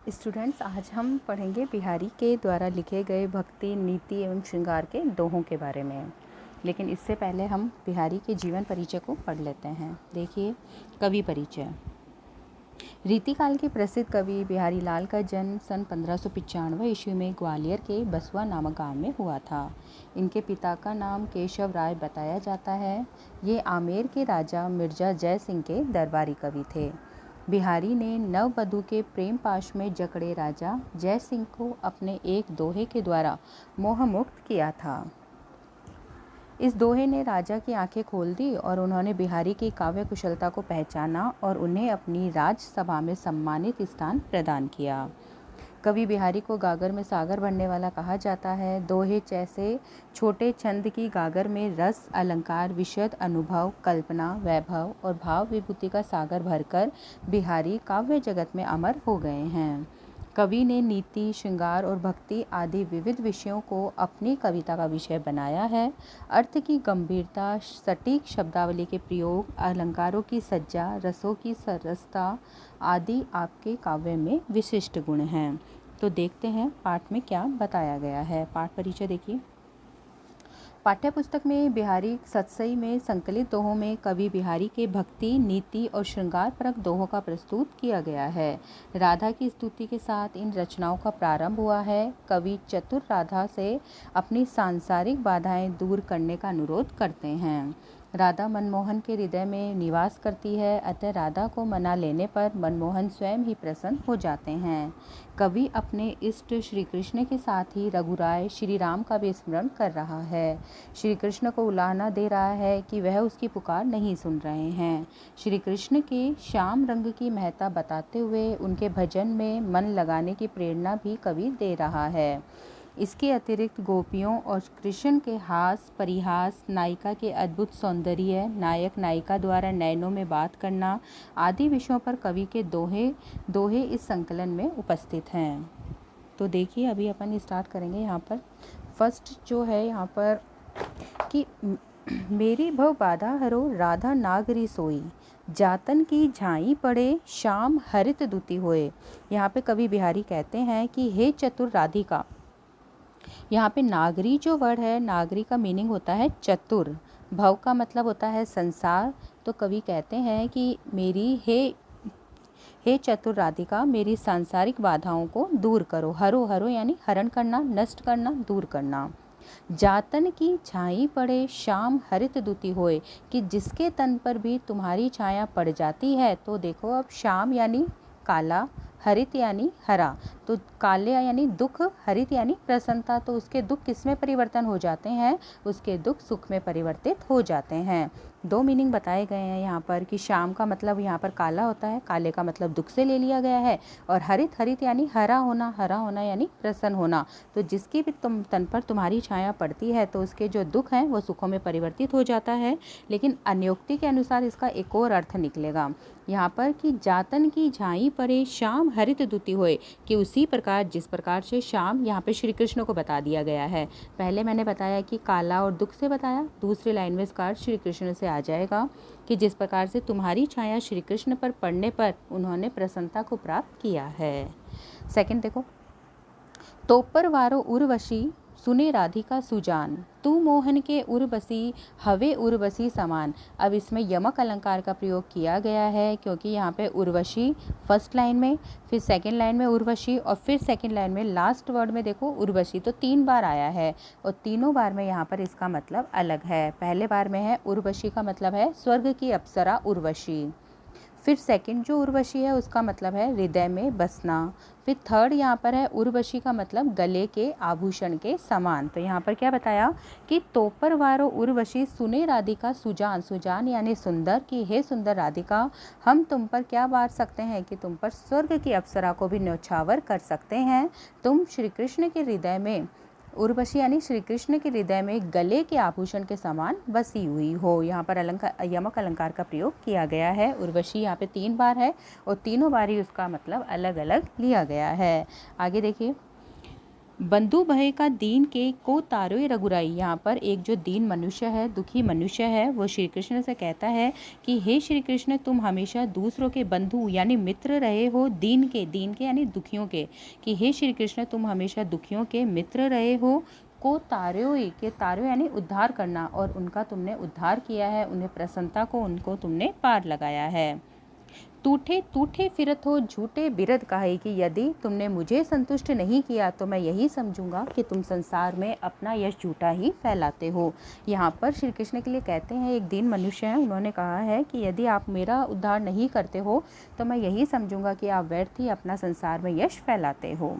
Students, आज हम पढ़ेंगे बिहारी के द्वारा लिखे गए भक्ति, नीति एवं श्रृंगार के दोहों के बारे में। लेकिन इससे पहले हम बिहारी के जीवन परिचय को पढ़ लेते हैं। देखिए, कवि परिचय। रीतिकाल के प्रसिद्ध कवि बिहारी लाल का जन्म सन 1595 ईस्वी में ग्वालियर के बसुआ नामक गांव में हुआ था। इनके पिता का नाम केशव राय बताया जाता है। ये आमेर के राजा मिर्जा जय सिंह के दरबारी कवि थे। बिहारी ने नववधु के प्रेम पाश में जकड़े राजा जय सिंह को अपने एक दोहे के द्वारा मोहमुक्त किया था। इस दोहे ने राजा की आंखें खोल दी और उन्होंने बिहारी की काव्य कुशलता को पहचाना और उन्हें अपनी राजसभा में सम्मानित स्थान प्रदान किया। कवि बिहारी को गागर में सागर भरने वाला कहा जाता है। दोहे जैसे छोटे छंद की गागर में रस, अलंकार, विशद, अनुभव, कल्पना, वैभव और भाव विभूति का सागर भरकर बिहारी काव्य जगत में अमर हो गए हैं। कवि ने नीति, श्रृंगार और भक्ति आदि विविध विषयों को अपनी कविता का विषय बनाया है। अर्थ की गंभीरता, सटीक शब्दावली के प्रयोग, अलंकारों की सज्जा, रसों की सरसता आदि आपके काव्य में विशिष्ट गुण हैं। तो देखते हैं पाठ में क्या बताया गया है। पाठ परिचय देखिए। पाठ्य पुस्तक में बिहारी सतसई में संकलित दोहों में कवि बिहारी के भक्ति, नीति और श्रृंगार परक दोहों का प्रस्तुत किया गया है। राधा की स्तुति के साथ इन रचनाओं का प्रारंभ हुआ है। कवि चतुर राधा से अपनी सांसारिक बाधाएं दूर करने का अनुरोध करते हैं। राधा मनमोहन के हृदय में निवास करती है, अतः राधा को मना लेने पर मनमोहन स्वयं ही प्रसन्न हो जाते हैं। कवि अपने इष्ट श्री कृष्ण के साथ ही रघुराय श्री राम का भी स्मरण कर रहा है। श्री कृष्ण को उलाहना दे रहा है कि वह उसकी पुकार नहीं सुन रहे हैं। श्री कृष्ण के श्याम रंग की महत्ता बताते हुए उनके भजन में मन लगाने की प्रेरणा भी कवि दे रहा है। इसके अतिरिक्त गोपियों और कृष्ण के हास, परिहास, नायिका के अद्भुत सौंदर्य, नायक नायिका द्वारा नयनों में बात करना आदि विषयों पर कवि के दोहे इस संकलन में उपस्थित हैं। तो देखिए, अभी अपन स्टार्ट करेंगे। यहाँ पर फर्स्ट जो है यहाँ पर कि मेरी भव बाधा हरो राधा नागरी सोई, जातन की झाई पड़े श्याम हरित दुति होए। यहाँ पे कवि बिहारी कहते हैं कि हे चतुर राधिका। यहाँ पे नागरी जो वर्ड है, नागरी का मीनिंग होता है चतुर, भव का मतलब होता है संसार। तो कवि कहते हैं कि हे चतुर राधिका, मेरी सांसारिक बाधाओं को दूर करो। हरो हरो यानी हरण करना, नष्ट करना, दूर करना। जातन की छाई पड़े श्याम हरित दुति होए, कि जिसके तन पर भी तुम्हारी छाया पड़ जाती है। तो देखो, अब श्याम यानी काला, हरित यानी हरा। तो काले यानी दुख, हरित यानी प्रसन्नता। तो उसके दुख किस में परिवर्तन हो जाते हैं? उसके दुख सुख में परिवर्तित हो जाते हैं। दो मीनिंग बताए गए हैं यहाँ पर कि श्याम का मतलब यहाँ पर काला होता है, काले का मतलब दुख से ले लिया गया है, और हरित यानी हरा होना यानी प्रसन्न होना। तो जिसकी भी तन पर तुम्हारी छाया पड़ती है तो उसके जो दुख हैं वो सुखों में परिवर्तित हो जाता है। लेकिन अन्योक्ति के अनुसार इसका एक और अर्थ निकलेगा यहाँ पर कि जातन की झाई पड़े श्याम हरित दुति होए, कि उसी प्रकार जिस प्रकार से श्याम यहाँ पे श्री कृष्ण को बता दिया गया है। पहले मैंने बताया कि काला और दुख से बताया, दूसरी लाइन में इसका अर्थ श्री कृष्ण से आ जाएगा कि जिस प्रकार से तुम्हारी छाया श्री कृष्ण पर पड़ने पर उन्होंने प्रसन्नता को प्राप्त किया है। सेकंड देखो, तोपर वारो उर्वशी सुने राधिका सुजान, तू मोहन के उर्वशी हवे उर्वशी समान। अब इसमें यमक अलंकार का प्रयोग किया गया है, क्योंकि यहाँ पे उर्वशी फर्स्ट लाइन में, फिर सेकंड लाइन में उर्वशी, और फिर सेकंड लाइन में लास्ट वर्ड में देखो उर्वशी। तो 3 बार आया है और तीनों बार में यहाँ पर इसका मतलब अलग है। पहले बार में है उर्वशी का मतलब है स्वर्ग की अप्सरा उर्वशी। फिर सेकंड जो उर्वशी है उसका मतलब है हृदय में बसना। फिर थर्ड यहाँ पर है उर्वशी का मतलब गले के आभूषण के समान। तो यहाँ पर क्या बताया कि तोपर वारो उर्वशी सुने राधिका सुजान, सुजान यानी सुंदर, कि हे सुंदर राधिका, हम तुम पर क्या बार सकते हैं कि तुम पर स्वर्ग की अप्सरा को भी न्यौछावर कर सकते हैं। तुम श्री कृष्ण के हृदय में, उर्वशी यानी श्री कृष्ण के हृदय में गले के आभूषण के समान बसी हुई हो। यहाँ पर यमक अलंकार का प्रयोग किया गया है। उर्वशी यहाँ पे 3 बार है और तीनों बार ही उसका मतलब अलग अलग लिया गया है। आगे देखिए, बंधु भय का दीन के को तारोय रघुराई। यहाँ पर एक जो दीन मनुष्य है, दुखी मनुष्य है, वो श्री कृष्ण से कहता है कि हे श्री कृष्ण, तुम हमेशा दूसरों के बंधु यानी मित्र रहे हो, दीन के यानी दुखियों के, कि हे श्री कृष्ण तुम हमेशा दुखियों के मित्र रहे हो। को तारोय के तारो यानी उद्धार करना, और उनका तुमने उद्धार किया है, उन्हें प्रसन्नता को उनको तुमने पार लगाया है। टूठे टूठे फिरत हो झूठे बिरद काहे, कि यदि तुमने मुझे संतुष्ट नहीं किया तो मैं यही समझूंगा कि तुम संसार में अपना यश झूठा ही फैलाते हो। यहाँ पर श्री कृष्ण के लिए कहते हैं, एक दीन मनुष्य है, उन्होंने कहा है कि यदि आप मेरा उद्धार नहीं करते हो तो मैं यही समझूंगा कि आप व्यर्थ ही अपना संसार में यश फैलाते हो।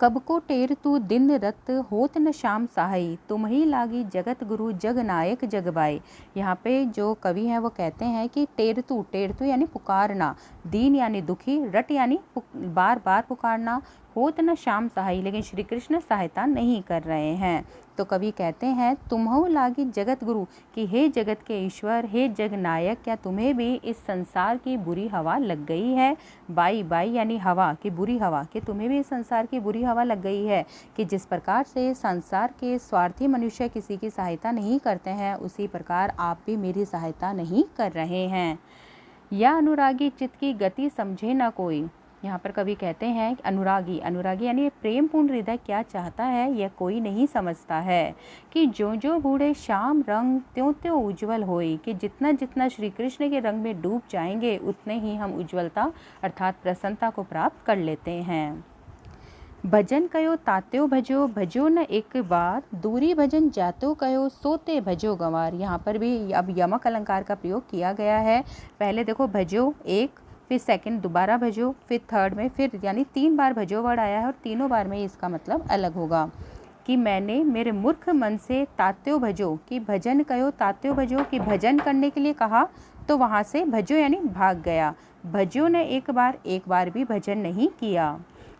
कब को टेर तू दिन रत होत न शाम सहाई, तुम ही लागी जगत गुरु जग नायक जगबाई। यहाँ पे जो कवि हैं वो कहते हैं कि टेर तू यानी पुकारना, दीन यानी दुखी, रट यानी बार बार पुकारना, होत न शाम सहाई, लेकिन श्री कृष्ण सहायता नहीं कर रहे हैं। तो कवि कहते हैं तुम्हो लागी जगत गुरु, कि हे जगत के ईश्वर, हे जग नायक, क्या तुम्हें भी इस संसार की बुरी हवा लग गई है। बाई बाई यानी हवा की बुरी हवा, कि तुम्हें भी इस संसार की बुरी हवा लग गई है, कि जिस प्रकार से संसार के स्वार्थी मनुष्य किसी की सहायता नहीं करते हैं, उसी प्रकार आप भी मेरी सहायता नहीं कर रहे हैं। या अनुरागी चित्त की गति समझे ना कोई। यहाँ पर कवि कहते हैं अनुरागी यानी प्रेम पूर्ण हृदय क्या चाहता है यह कोई नहीं समझता है, कि जो जो बूढ़े श्याम रंग त्यों त्यों उज्जवल होई, कि जितना जितना श्री कृष्ण के रंग में डूब जाएंगे उतने ही हम उज्ज्वलता अर्थात प्रसन्नता को प्राप्त कर लेते हैं। भजन कयो तात्यो भजो, भजो न एक बार, दूरी भजन जातो कयो, सोते भजो गंवार। यहाँ पर भी अब यमक अलंकार का प्रयोग किया गया है। पहले देखो भजो एक, फिर सेकंड दोबारा भजो, फिर थर्ड में फिर यानी 3 बार भजो वर्ड आया है, और तीनों बार में इसका मतलब अलग होगा। कि मैंने मेरे मूर्ख मन से तात्यो भजो, कि भजन कयो तात्यो भजो, कि भजन करने के लिए कहा तो वहाँ से भजो यानी भाग गया। भजो ने एक बार भी भजन नहीं किया।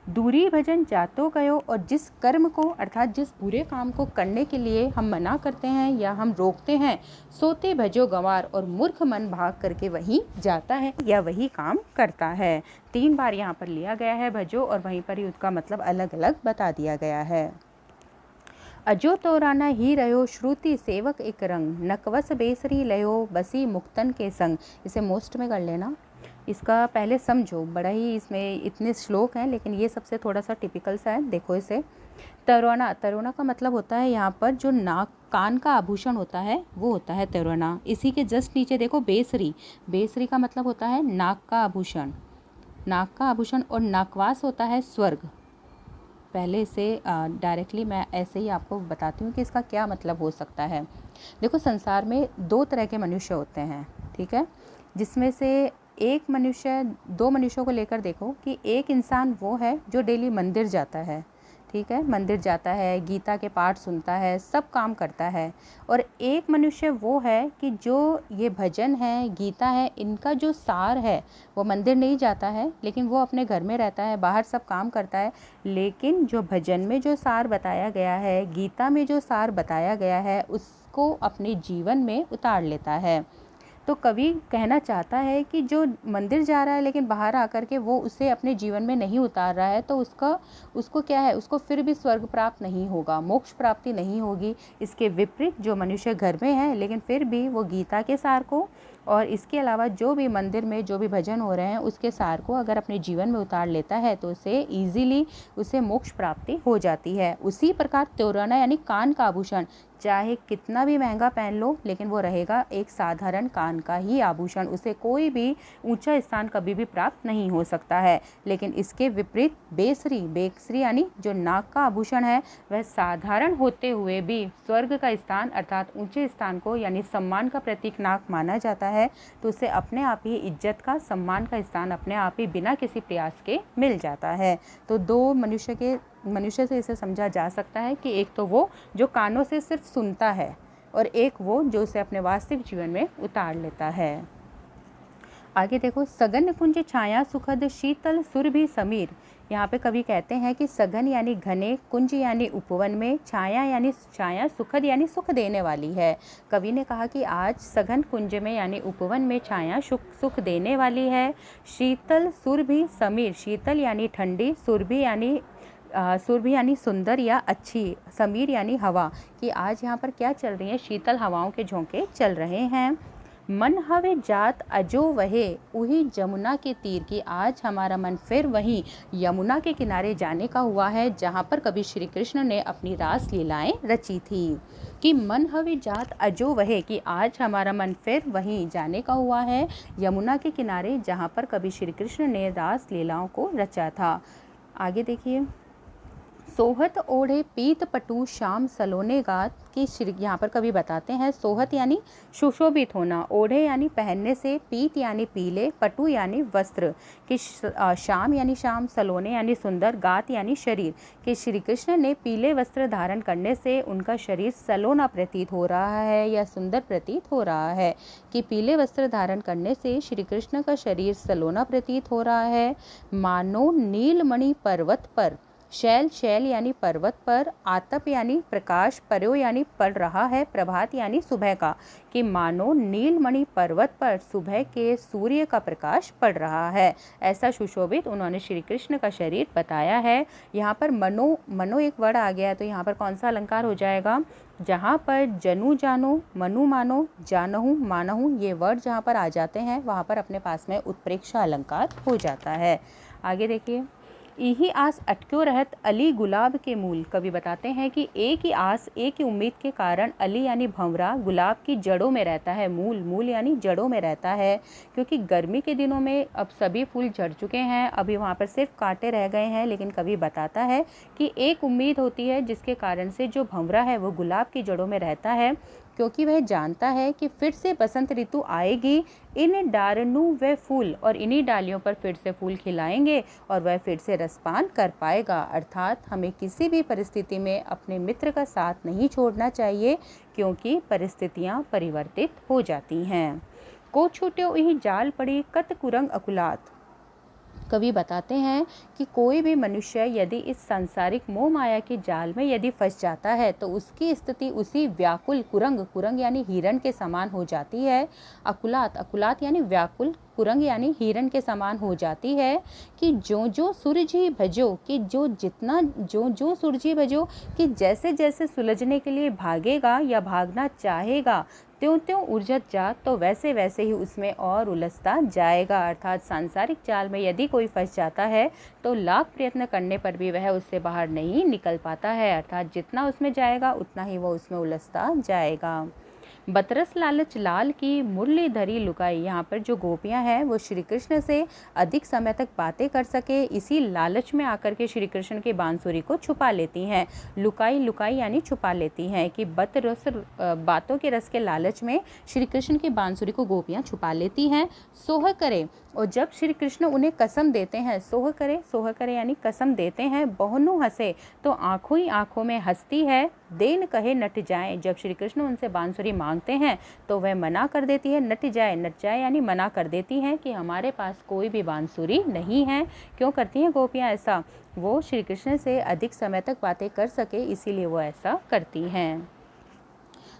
दूरी भजन जातो कयो, और जिस कर्म को अर्थात जिस बुरे काम को करने के लिए हम मना करते हैं या हम रोकते हैं, सोते भजो गंवार, और मूर्ख मन भाग करके वहीं जाता है या वही काम करता है। 3 बार यहाँ पर लिया गया है भजो, और वहीं पर ही उसका मतलब अलग अलग बता दिया गया है। अजो तोराना ही रहो श्रुति सेवक एक रंग, नकवस बेसरी लयो बसी मुक्तन के संग। इसे मोस्ट में कर लेना, इसका पहले समझो, बड़ा ही इसमें इतने श्लोक हैं लेकिन ये सबसे थोड़ा सा टिपिकल सा है। देखो इसे, तरोना का मतलब होता है यहाँ पर जो नाक कान का आभूषण होता है वो होता है तरोना। इसी के जस्ट नीचे देखो बेसरी का मतलब होता है नाक का आभूषण, और नाकवास होता है स्वर्ग। पहले इसे डायरेक्टली मैं ऐसे ही आपको बताती हूँ कि इसका क्या मतलब हो सकता है। देखो संसार में 2 तरह के मनुष्य होते हैं, ठीक है, जिसमें से एक मनुष्य, 2 मनुष्यों को लेकर देखो कि एक इंसान वो है जो डेली मंदिर जाता है, ठीक है, मंदिर जाता है, गीता के पाठ सुनता है, सब काम करता है। और एक मनुष्य वो है कि जो ये भजन है, गीता है, इनका जो सार है, वो मंदिर नहीं जाता है लेकिन वो अपने घर में रहता है, बाहर सब काम करता है, लेकिन जो भजन में जो सार बताया गया है, गीता में जो सार बताया गया है, उसको अपने जीवन में उतार लेता है। तो कवि कहना चाहता है कि जो मंदिर जा रहा है लेकिन बाहर आकर के वो उसे अपने जीवन में नहीं उतार रहा है, तो उसको क्या है, उसको फिर भी स्वर्ग प्राप्त नहीं होगा, मोक्ष प्राप्ति नहीं होगी। इसके विपरीत जो मनुष्य घर में है लेकिन फिर भी वो गीता के सार को और इसके अलावा जो भी मंदिर में जो भी भजन हो रहे हैं उसके सार को अगर अपने जीवन में उतार लेता है तो उसे ईजिली उसे मोक्ष प्राप्ति हो जाती है। उसी प्रकार त्योराना यानी कान का आभूषण, चाहे कितना भी महंगा पहन लो लेकिन वो रहेगा एक साधारण कान का ही आभूषण, उसे कोई भी ऊंचा स्थान कभी भी प्राप्त नहीं हो सकता है। लेकिन इसके विपरीत बेसरी यानी जो नाक का आभूषण है वह साधारण होते हुए भी स्वर्ग का स्थान अर्थात ऊंचे स्थान को यानी सम्मान का प्रतीक नाक माना जाता है, तो उसे अपने आप ही इज्जत का, सम्मान का स्थान अपने आप ही बिना किसी प्रयास के मिल जाता है। तो 2 मनुष्य से इसे समझा जा सकता है कि एक तो वो जो कानों से सिर्फ सुनता है और एक वो जो उसे अपने वास्तविक जीवन में उतार लेता है। आगे देखो, सघन कुंज छाया सुखद शीतल सुर भी समीर। यहाँ पे कवि कहते हैं कि सघन यानी घने, कुंज यानी उपवन में, छाया यानी छाया, सुखद यानी सुख देने वाली है। कवि ने कहा कि आज सघन कुंज में यानी उपवन में छाया सुख देने वाली है। शीतल सुर भी समीर, शीतल यानी ठंडी, सुर भी यानी सुरभि यानी सुंदर या अच्छी, समीर यानी हवा, कि आज यहाँ पर क्या चल रही है, शीतल हवाओं के झोंके चल रहे हैं। मन हवे जात अजो वहे उही जमुना के तीर, की आज हमारा मन फिर वहीं यमुना के किनारे जाने का हुआ है जहाँ पर कभी श्री कृष्ण ने अपनी रास लीलाएं रची थी। कि मन हवे जात अजो वहे, कि आज हमारा मन फिर वहीं जाने का हुआ है यमुना के किनारे जहाँ पर कभी श्री कृष्ण ने रास लीलाओं को रचा था। आगे देखिए, सोहत ओढ़े पीत पटु श्याम सलोने गात, कि यहाँ पर कभी बताते हैं सोहत यानी सुशोभित होना, ओढ़े यानी पहनने से, पीत यानी पीले, पटु यानी वस्त्र, कि श्याम यानी श्याम, सलोने यानी सुंदर, गात यानी शरीर, कि श्री कृष्ण ने पीले वस्त्र धारण करने से उनका शरीर सलोना प्रतीत हो रहा है या सुंदर प्रतीत हो रहा है। कि पीले वस्त्र धारण करने से श्री कृष्ण का शरीर सलोना प्रतीत हो रहा है। मानो नीलमणि पर्वत पर, शैल शैल यानी पर्वत पर, आतप यानी प्रकाश, पर्यो यानी पड़ रहा है, प्रभात यानी सुबह का, कि मानो नीलमणि पर्वत पर सुबह के सूर्य का प्रकाश पड़ रहा है। ऐसा सुशोभित उन्होंने श्री कृष्ण का शरीर बताया है। यहाँ पर मनो, मनो एक वर्ड आ गया है, तो यहाँ पर कौन सा अलंकार हो जाएगा, जहाँ पर जनु जानो, मनु मानो, जानहु मानहु, ये वर्ड जहाँ पर आ जाते हैं वहाँ पर अपने पास में उत्प्रेक्षा अलंकार हो जाता है। आगे देखिए, यही आस अटक्यो रहत अली गुलाब के मूल, कवि बताते हैं कि एक ही आस, एक ही उम्मीद के कारण अली यानी भंवरा गुलाब की जड़ों में रहता है। मूल, मूल यानी जड़ों में रहता है, क्योंकि गर्मी के दिनों में अब सभी फूल झड़ चुके हैं, अभी वहाँ पर सिर्फ कांटे रह गए हैं, लेकिन कवि बताता है कि एक उम्मीद होती है जिसके कारण से जो भंवरा है वो गुलाब की जड़ों में रहता है, क्योंकि वह जानता है कि फिर से बसंत ऋतु आएगी, इन डारनू व फूल, और इन्हीं डालियों पर फिर से फूल खिलाएंगे और वह फिर से रसपान कर पाएगा। अर्थात हमें किसी भी परिस्थिति में अपने मित्र का साथ नहीं छोड़ना चाहिए, क्योंकि परिस्थितियां परिवर्तित हो जाती हैं। को छूट्यो ही जाल पड़ी कत कुरंग अकुलात, कवि बताते हैं कि कोई भी मनुष्य यदि इस सांसारिक मोह माया के जाल में यदि फंस जाता है तो उसकी स्थिति उसी व्याकुल, कुरंग, कुरंग यानी हिरण के समान हो जाती है। अकुलात, अकुलात यानी व्याकुल, कुरंग यानी हिरण के समान हो जाती है। कि जो जो सुरझी भजो, कि जो जितना जो जो सुरझी भजो, कि जैसे जैसे सुलझने के लिए भागेगा या भागना चाहेगा, त्यों त्यों उलझत जा, तो वैसे वैसे ही उसमें और उलझता जाएगा। अर्थात सांसारिक जाल में यदि कोई फंस जाता है तो लाख प्रयत्न करने पर भी वह उससे बाहर नहीं निकल पाता है। अर्थात जितना उसमें जाएगा उतना ही वह उसमें उलझता जाएगा। बतरस लालच लाल की मुरली धरी लुकाई, यहाँ पर जो गोपियाँ हैं वो श्री कृष्ण से अधिक समय तक बातें कर सके, इसी लालच में आकर के श्री कृष्ण की बांसुरी को छुपा लेती हैं। लुकाई, लुकाई यानी छुपा लेती हैं, कि बतरस, बातों के रस के लालच में श्री कृष्ण की बांसुरी को गोपियाँ छुपा लेती हैं। सोह करे, और जब श्री कृष्ण उन्हें कसम देते हैं, सोह करे, सोह करे यानी कसम देते हैं, बहुनु हंसे, तो आंखों ही आंखों में हंसती है, देन कहे नट जाए, जब श्री कृष्ण उनसे बांसुरी मांगते हैं तो वह मना कर देती है, नट जाए, नट जाए यानी मना कर देती हैं कि हमारे पास कोई भी बांसुरी नहीं है। क्यों करती हैं गोपियाँ ऐसा, वो श्री कृष्ण से अधिक समय तक बातें कर सके, इसीलिए वो ऐसा करती हैं।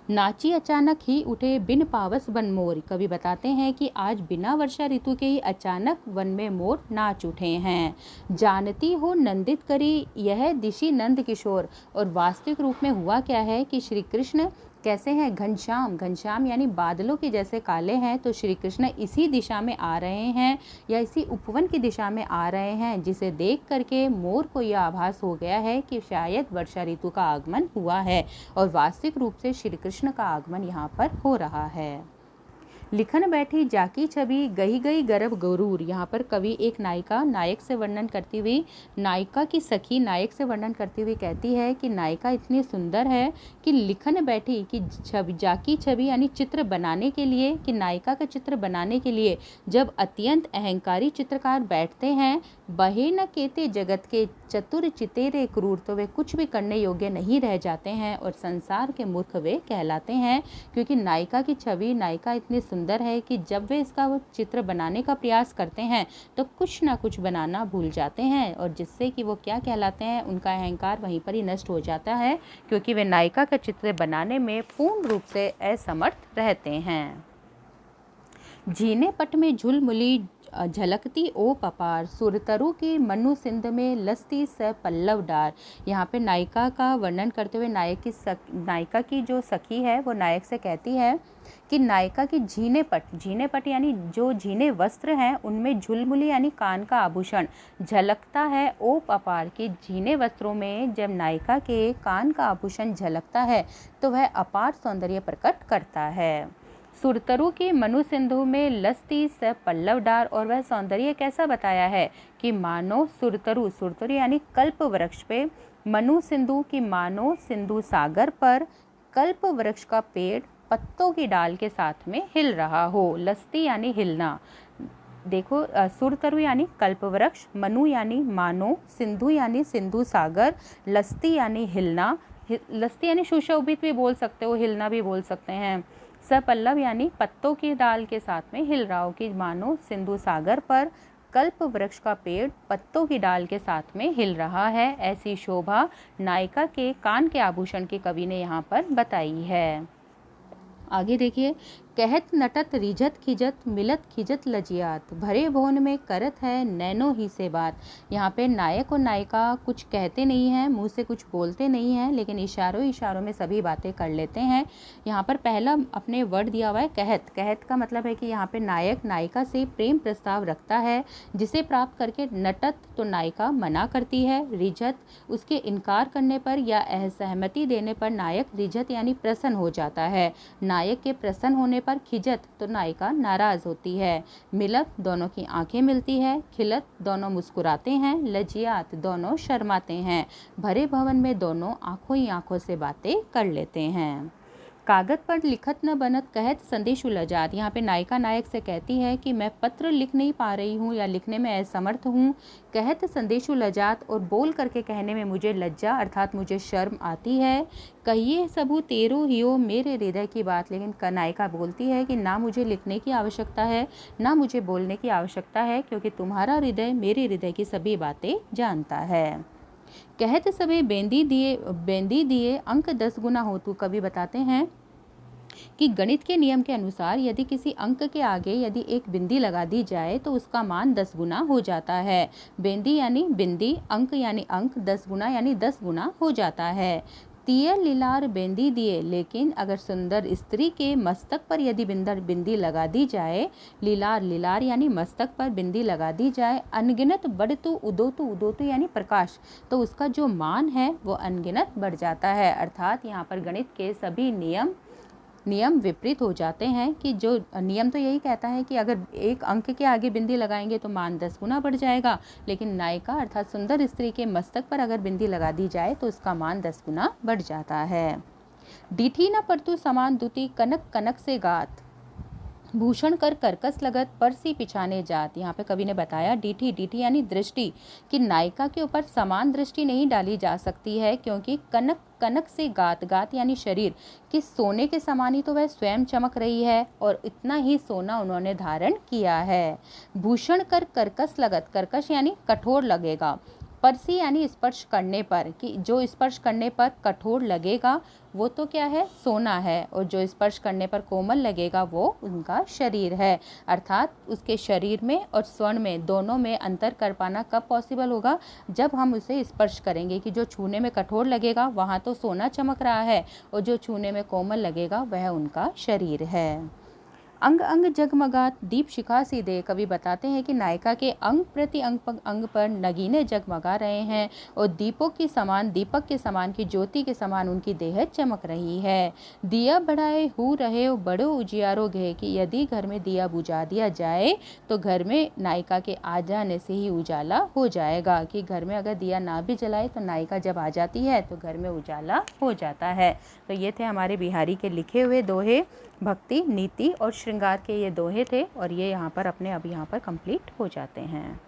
नाची अचानक ही उठे बिन पावस वन मोर, कवि बताते हैं कि आज बिना वर्षा ऋतु के ही अचानक वन में मोर नाच उठे हैं। जानती हो नंदित करी यह दिशि नंद किशोर, और वास्तविक रूप में हुआ क्या है कि श्री कृष्ण कैसे हैं, घनश्याम, घनश्याम यानी बादलों के जैसे काले हैं, तो श्री कृष्ण इसी दिशा में आ रहे हैं या इसी उपवन की दिशा में आ रहे हैं, जिसे देख करके मोर को यह आभास हो गया है कि शायद वर्षा ऋतु का आगमन हुआ है, और वास्तविक रूप से श्री कृष्ण का आगमन यहाँ पर हो रहा है। लिखन बैठी जाकी छवि गही गई गर्भ गरूर, यहाँ पर कवि एक नायिका नायक से वर्णन करती हुई, नायिका की सखी नायक से वर्णन करती हुई कहती है कि नायिका इतनी सुंदर है कि लिखन बैठी, कि छवि, जाकी छवि यानी चित्र बनाने के लिए, कि नायिका का चित्र बनाने के लिए जब अत्यंत अहंकारी चित्रकार बैठते हैं, बहे न केते जगत के चतुर चितेरे क्रूर, तो वे कुछ भी करने योग्य नहीं रह जाते हैं और संसार के मूर्ख वे कहलाते हैं। क्योंकि नायिका की छवि, नायिका इतनी सुंदर है कि जब वे इसका वो चित्र बनाने का प्रयास करते हैं तो कुछ ना कुछ बनाना भूल जाते हैं, और जिससे कि वो क्या कहलाते हैं, उनका अहंकार वहीं पर ही नष्ट हो जाता है, क्योंकि वे नायिका का चित्र बनाने में पूर्ण रूप से असमर्थ रहते हैं। झीने पट में झुलमुली झलकती ओ पपार, सुरतरु की मनु सिंध में लस्ती स पल्लव डार। यहाँ पे नायिका का वर्णन करते हुए नायिका की जो सखी है वो नायक से कहती है कि नायिका की झीने पट यानी जो झीने वस्त्र हैं उनमें झुलमुली यानी कान का आभूषण झलकता है। ओप अपार की झीने वस्त्रों में जब नायिका के कान का आभूषण झलकता है तो वह अपार सौंदर्य प्रकट करता है। सुरतरु की मनु सिंधु में लस्ती स पल्लव डार, और वह सौंदर्य कैसा बताया है कि मानो सुरतरु यानी कल्प वृक्ष पे, मनु सिंधु की मानो सिंधु सागर पर कल्प वृक्ष का पेड़ पत्तों की डाल के साथ में हिल रहा हो। लस्ती यानी हिलना। देखो, सुरतरु यानी कल्प वृक्ष, मनु यानी मानो, सिंधु यानी सिंधु सागर, लस्ती यानी हिलना। लस्ती यानी सुशोभित भी बोल सकते हो, हिलना भी बोल सकते हैं। सपल्लव यानी पत्तों की डाल के साथ में हिल रहा हो, कि मानो सिंधु सागर पर कल्प वृक्ष का पेड़ पत्तों की डाल के साथ में हिल रहा है। ऐसी शोभा नायिका के कान के आभूषण के कवि ने यहाँ पर बताई है। आगे देखिए, कहत नटत रिझत खिजत मिलत खिजत लजियात, भरे भवन में करत है नैनो ही से बात। यहाँ पे नायक और नायिका कुछ कहते नहीं हैं, मुंह से कुछ बोलते नहीं हैं, लेकिन इशारों में सभी बातें कर लेते हैं। यहाँ पर पहला अपने वर्ड दिया हुआ है कहत। कहत का मतलब है कि यहाँ पे नायक नायिका से प्रेम प्रस्ताव रखता है, जिसे प्राप्त करके नटत तो नायिका मना करती है, रिझत उसके इनकार करने पर या असहमति देने पर नायक रिझत यानी प्रसन्न हो जाता है। नायक के प्रसन्न होने पर खिजत तो नायिका नाराज होती है, मिलत दोनों की आंखें मिलती है, खिलत दोनों मुस्कुराते हैं, लजियात दोनों शर्माते हैं, भरे भवन में दोनों आंखों ही आंखों से बातें कर लेते हैं। कागज पर लिखत न बनत कहत संदेश उलझात। यहाँ पे नायिका नायक से कहती है कि मैं पत्र लिख नहीं पा रही हूँ या लिखने में असमर्थ हूँ। कहत संदेश उलझात, और बोल करके कहने में मुझे लज्जा अर्थात मुझे शर्म आती है। कहिए सबू तेरो हियो मेरे हृदय की बात, लेकिन नायिका बोलती है कि ना मुझे लिखने की आवश्यकता है ना मुझे बोलने की आवश्यकता है, क्योंकि तुम्हारा हृदय मेरे हृदय की सभी बातें जानता है। कहत सबे बेंदी दिए अंक 10 गुना हो तू। कवि बताते हैं कि गणित के नियम के अनुसार यदि किसी अंक के आगे यदि एक बिंदी लगा दी जाए तो उसका मान 10 गुना हो जाता है। बेंदी यानी बिंदी, अंक यानी अंक, 10 गुना यानी 10 गुना हो जाता है। तिय लीलार बेंदी दिए, लेकिन अगर सुंदर स्त्री के मस्तक पर यदि बिंदी लगा दी जाए, लीलार यानी मस्तक पर बिंदी लगा दी जाए, अनगिनत बढ़तु उदोतु यानी प्रकाश, तो उसका जो मान है वो अनगिनत बढ़ जाता है। अर्थात यहाँ पर गणित के सभी नियम विपरीत हो जाते हैं, कि जो नियम तो यही कहता है कि अगर एक अंक के आगे बिंदी लगाएंगे तो मान 10 गुना बढ़ जाएगा, लेकिन नायिका अर्थात सुंदर स्त्री के मस्तक पर अगर बिंदी लगा दी जाए तो उसका मान 10 गुना बढ़ जाता है। डीठी न परतु समान दुती कनक कनक से गात, भूषण कर कर्कस लगत परसी पिछाने जात। यहाँ पे कवि ने बताया डीठी यानी दृष्टि, कि नायिका के ऊपर समान दृष्टि नहीं डाली जा सकती है, क्योंकि कनक से गात यानी शरीर कि सोने के समान ही तो वह स्वयं चमक रही है, और इतना ही सोना उन्होंने धारण किया है। भूषण कर कर्कस लगत, कर्कश यानी कठोर लगेगा, परसी यानी स्पर्श करने पर, कि जो स्पर्श करने पर कठोर लगेगा वो तो क्या है, सोना है, और जो स्पर्श करने पर कोमल लगेगा वो उनका शरीर है। अर्थात उसके शरीर में और स्वर्ण में दोनों में अंतर कर पाना कब पॉसिबल होगा, जब हम उसे स्पर्श करेंगे, कि जो छूने में कठोर लगेगा वहाँ तो सोना चमक रहा है, और जो छूने में कोमल लगेगा वह उनका शरीर है। अंग अंग जगमगात दीप शिखा सी दे। कवि बताते हैं कि नायिका के अंग प्रति अंग पर नगीने जगमगा रहे हैं, और दीपक के समान की ज्योति के समान उनकी देह चमक रही है। दिया बढ़ाए हु रहे बड़ो उजियारो घे, कि यदि घर में दिया बुझा दिया जाए तो घर में नायिका के आ जाने से ही उजाला हो जाएगा, कि घर में अगर दिया ना भी जलाए तो नायिका जब आ जाती है तो घर में उजाला हो जाता है। तो ये थे हमारे बिहारी के लिखे हुए दोहे, भक्ति, नीति और श्रृंगार के ये दोहे थे, और ये यहाँ पर अपने अब यहाँ पर कंप्लीट हो जाते हैं।